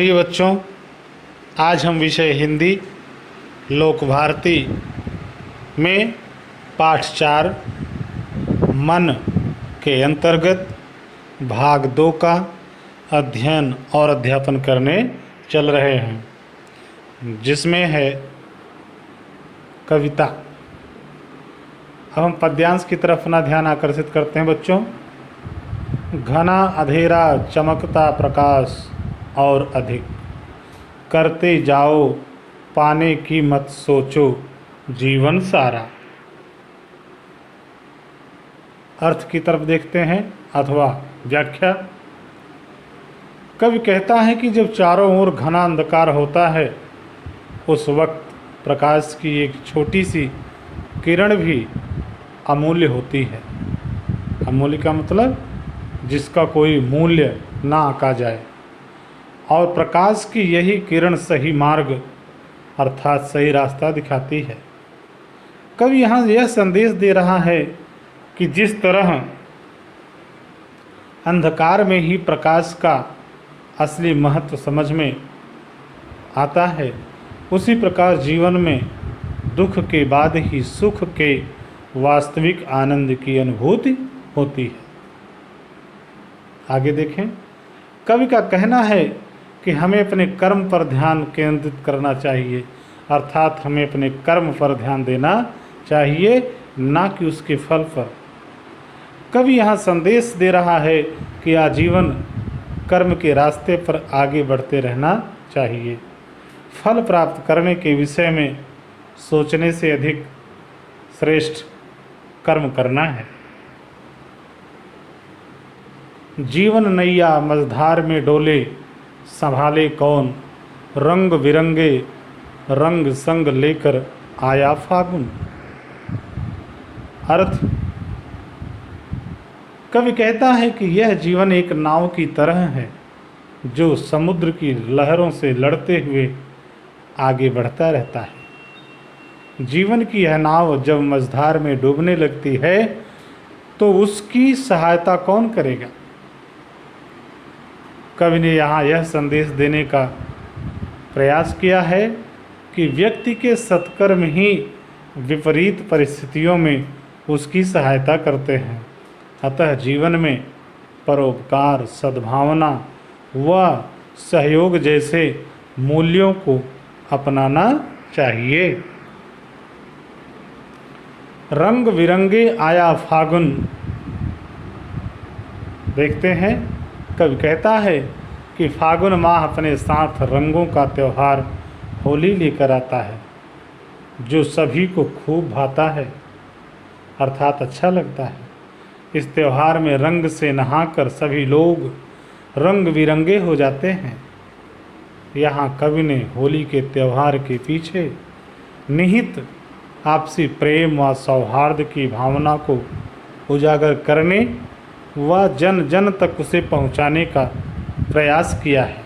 प्रिय बच्चों, आज हम विषय हिंदी लोक भारती में पाठ 4 मन के अंतर्गत भाग 2 का अध्ययन और अध्यापन करने चल रहे हैं, जिसमें है कविता। अब हम पद्यांश की तरफ अपना ध्यान आकर्षित करते हैं बच्चों। घना अंधेरा चमकता प्रकाश और अधिक, करते जाओ पाने की मत सोचो जीवन सारा। अर्थ की तरफ देखते हैं अथवा व्याख्या। कवि कहता है कि जब चारों ओर घना अंधकार होता है, उस वक्त प्रकाश की एक छोटी सी किरण भी अमूल्य होती है। अमूल्य का मतलब जिसका कोई मूल्य ना आंका जाए, और प्रकाश की यही किरण सही मार्ग अर्थात सही रास्ता दिखाती है। कवि यहाँ यह संदेश दे रहा है कि जिस तरह अंधकार में ही प्रकाश का असली महत्व समझ में आता है, उसी प्रकार जीवन में दुख के बाद ही सुख के वास्तविक आनंद की अनुभूति होती है। आगे देखें। कवि का कहना है कि हमें अपने कर्म पर ध्यान केंद्रित करना चाहिए, अर्थात हमें अपने कर्म पर ध्यान देना चाहिए, ना कि उसके फल पर। कवि यहाँ संदेश दे रहा है कि आजीवन कर्म के रास्ते पर आगे बढ़ते रहना चाहिए। फल प्राप्त करने के विषय में सोचने से अधिक श्रेष्ठ कर्म करना है। जीवन नैया मझधार में डोले, संभाले कौन, रंग बिरंगे रंग संग लेकर आया फागुन। अर्थ, कवि कहता है कि यह जीवन एक नाव की तरह है जो समुद्र की लहरों से लड़ते हुए आगे बढ़ता रहता है। जीवन की यह नाव जब मझधार में डूबने लगती है तो उसकी सहायता कौन करेगा। कवि ने यहाँ यह संदेश देने का प्रयास किया है कि व्यक्ति के सत्कर्म ही विपरीत परिस्थितियों में उसकी सहायता करते हैं। अतः जीवन में परोपकार, सद्भावना व सहयोग जैसे मूल्यों को अपनाना चाहिए। रंग बिरंगे आया फागुन। देखते हैं, कवि कहता है कि फागुन माह अपने साथ रंगों का त्यौहार होली लेकर आता है, जो सभी को खूब भाता है, अर्थात अच्छा लगता है। इस त्यौहार में रंग से नहाकर सभी लोग रंग बिरंगे हो जाते हैं। यहाँ कवि ने होली के त्यौहार के पीछे निहित आपसी प्रेम व सौहार्द की भावना को उजागर करने व जन जन तक उसे पहुँचाने का प्रयास किया है।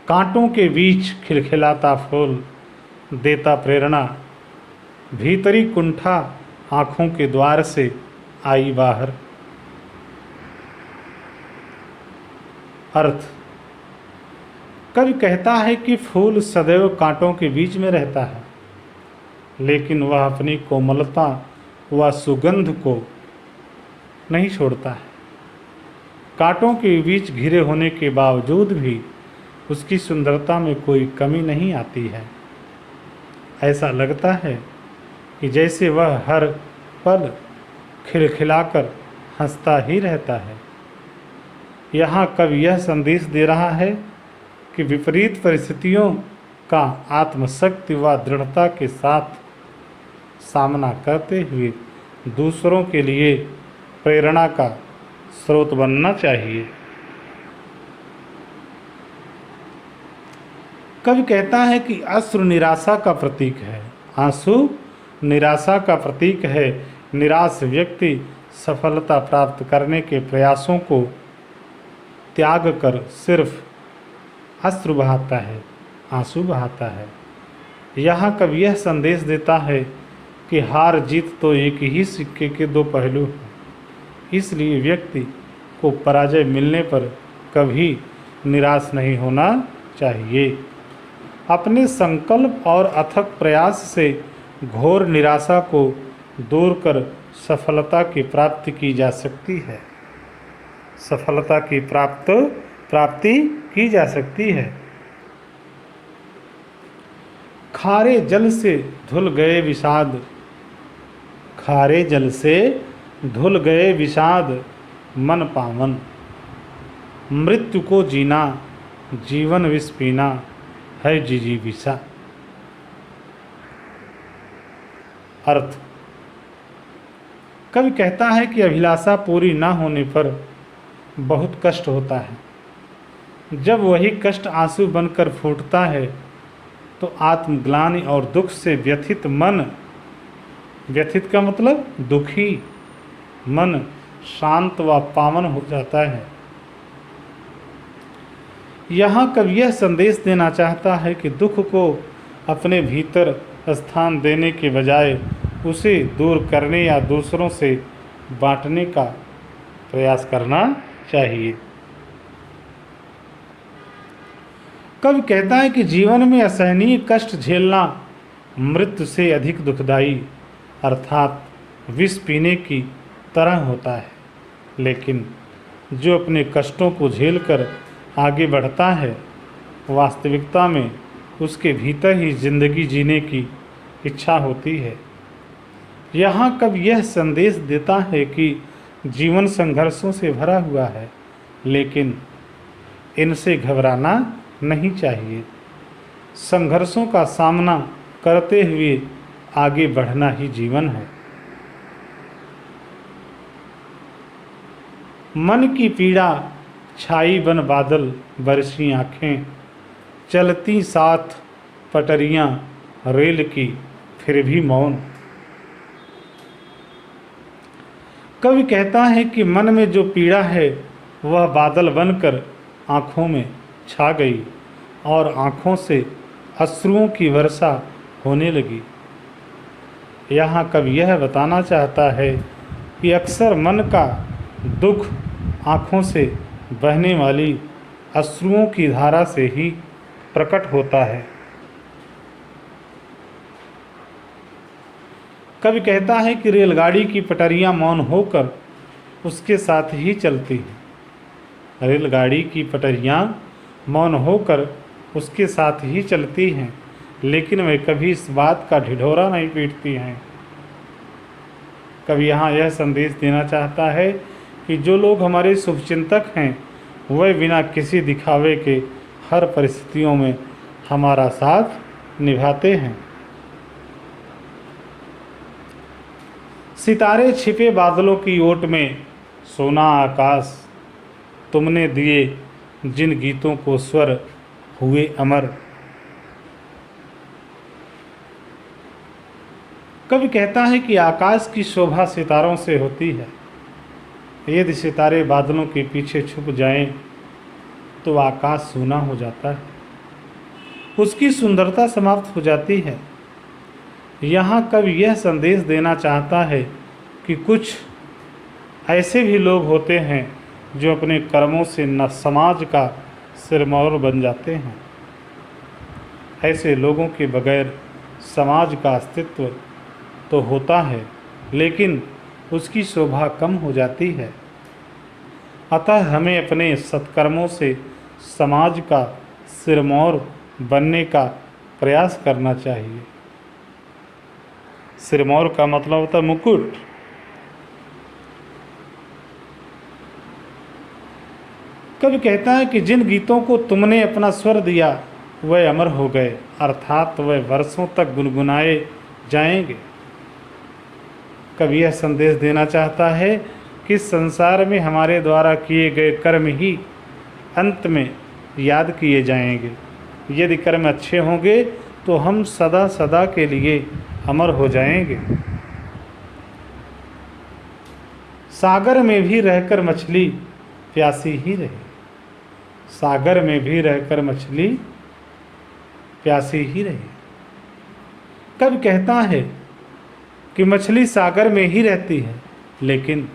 कांटों के बीच खिलखिलाता फूल देता प्रेरणा, भीतरी कुंठा आँखों के द्वार से आई बाहर। अर्थ, कवि कहता है कि फूल सदैव कांटों के बीच में रहता है, लेकिन वह अपनी कोमलता व सुगंध को नहीं छोड़ता है। कांटों के बीच घिरे होने के बावजूद भी उसकी सुंदरता में कोई कमी नहीं आती है। ऐसा लगता है कि जैसे वह हर पल खिलखिलाकर हंसता ही रहता है। यहाँ कवि यह संदेश दे रहा है कि विपरीत परिस्थितियों का आत्मशक्ति व दृढ़ता के साथ सामना करते हुए दूसरों के लिए प्रेरणा का स्रोत बनना चाहिए। कवि कहता है कि अश्रु निराशा का प्रतीक है। आंसू निराशा का प्रतीक है। निराश व्यक्ति सफलता प्राप्त करने के प्रयासों को त्याग कर सिर्फ अश्रु बहाता है, आंसू बहाता है। यहाँ कवि यह संदेश देता है कि हार जीत तो एक ही सिक्के के दो पहलू हैं। इसलिए व्यक्ति को पराजय मिलने पर कभी निराश नहीं होना चाहिए। अपने संकल्प और अथक प्रयास से घोर निराशा को दूर कर सफलता की प्राप्ति की जा सकती है। सफलता की प्राप्ति की जा सकती है। खारे जल से धुल गए विषाद, खारे जल से धुल गए विषाद मन पावन। मृत्यु को जीना जीवन विष पीना है जिजीविषा। अर्थ, कवि कहता है कि अभिलाषा पूरी ना होने पर बहुत कष्ट होता है। जब वही कष्ट आंसू बनकर फूटता है तो आत्मग्लानि और दुख से व्यथित मन, व्यथित का मतलब दुखी मन, शांत व पावन हो जाता है। यहाँ कवि यह संदेश देना चाहता है कि दुख को अपने भीतर स्थान देने के बजाय उसे दूर करने या दूसरों से बांटने का प्रयास करना चाहिए। कवि कहता है कि जीवन में असहनीय कष्ट झेलना मृत्यु से अधिक दुखदाई अर्थात विष पीने की तरह होता है, लेकिन जो अपने कष्टों को झेलकर आगे बढ़ता है वास्तविकता में उसके भीतर ही जिंदगी जीने की इच्छा होती है। यहाँ कवि यह संदेश देता है कि जीवन संघर्षों से भरा हुआ है, लेकिन इनसे घबराना नहीं चाहिए। संघर्षों का सामना करते हुए आगे बढ़ना ही जीवन है। मन की पीड़ा छाई बन बादल बरसी आँखें, चलती साथ पटरियां रेल की फिर भी मौन। कवि कहता है कि मन में जो पीड़ा है वह बादल बनकर आँखों में छा गई और आँखों से अश्रुओं की वर्षा होने लगी। यहाँ कवि यह बताना चाहता है कि अक्सर मन का दुख आँखों से बहने वाली अश्रुओं की धारा से ही प्रकट होता है। कवि कहता है कि रेलगाड़ी की पटरियां मौन होकर उसके साथ ही चलती हैं। रेलगाड़ी की पटरियां मौन होकर उसके साथ ही चलती हैं, लेकिन वे कभी इस बात का ढिढोरा नहीं पीटती हैं। कवि यहाँ यह संदेश देना चाहता है कि जो लोग हमारे शुभचिंतक हैं वह बिना किसी दिखावे के हर परिस्थितियों में हमारा साथ निभाते हैं। सितारे छिपे बादलों की ओट में सोना आकाश, तुमने दिए जिन गीतों को स्वर हुए अमर। कवि कहता है कि आकाश की शोभा सितारों से होती है। यदि सितारे बादलों के पीछे छुप जाएं तो आकाश सूना हो जाता है, उसकी सुंदरता समाप्त हो जाती है। यहाँ कवि यह संदेश देना चाहता है कि कुछ ऐसे भी लोग होते हैं जो अपने कर्मों से न समाज का सिरमौर बन जाते हैं। ऐसे लोगों के बगैर समाज का अस्तित्व तो होता है, लेकिन उसकी शोभा कम हो जाती है। अतः हमें अपने सत्कर्मों से समाज का सिरमौर बनने का प्रयास करना चाहिए। सिरमौर का मतलब होता है मुकुट। कवि कहता है कि जिन गीतों को तुमने अपना स्वर दिया वह अमर हो गए, अर्थात वह वर्षों तक गुनगुनाए जाएंगे। कवि यह संदेश देना चाहता है कि संसार में हमारे द्वारा किए गए कर्म ही अंत में याद किए जाएंगे। यदि कर्म अच्छे होंगे तो हम सदा सदा के लिए अमर हो जाएंगे। सागर में भी रहकर मछली प्यासी ही रही, सागर में भी रहकर मछली प्यासी ही रही। कवि कहता है कि मछली सागर में ही रहती है, लेकिन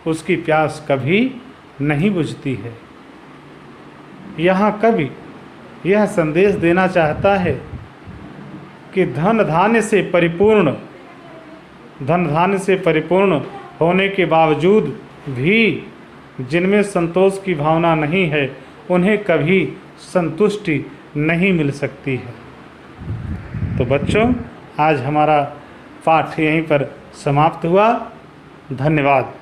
उसकी प्यास कभी नहीं बुझती है। यहाँ कवि यह संदेश देना चाहता है कि धन धान्य से परिपूर्ण होने के बावजूद भी जिनमें संतोष की भावना नहीं है, उन्हें कभी संतुष्टि नहीं मिल सकती है। तो बच्चों, आज हमारा पाठ यहीं पर समाप्त हुआ। धन्यवाद।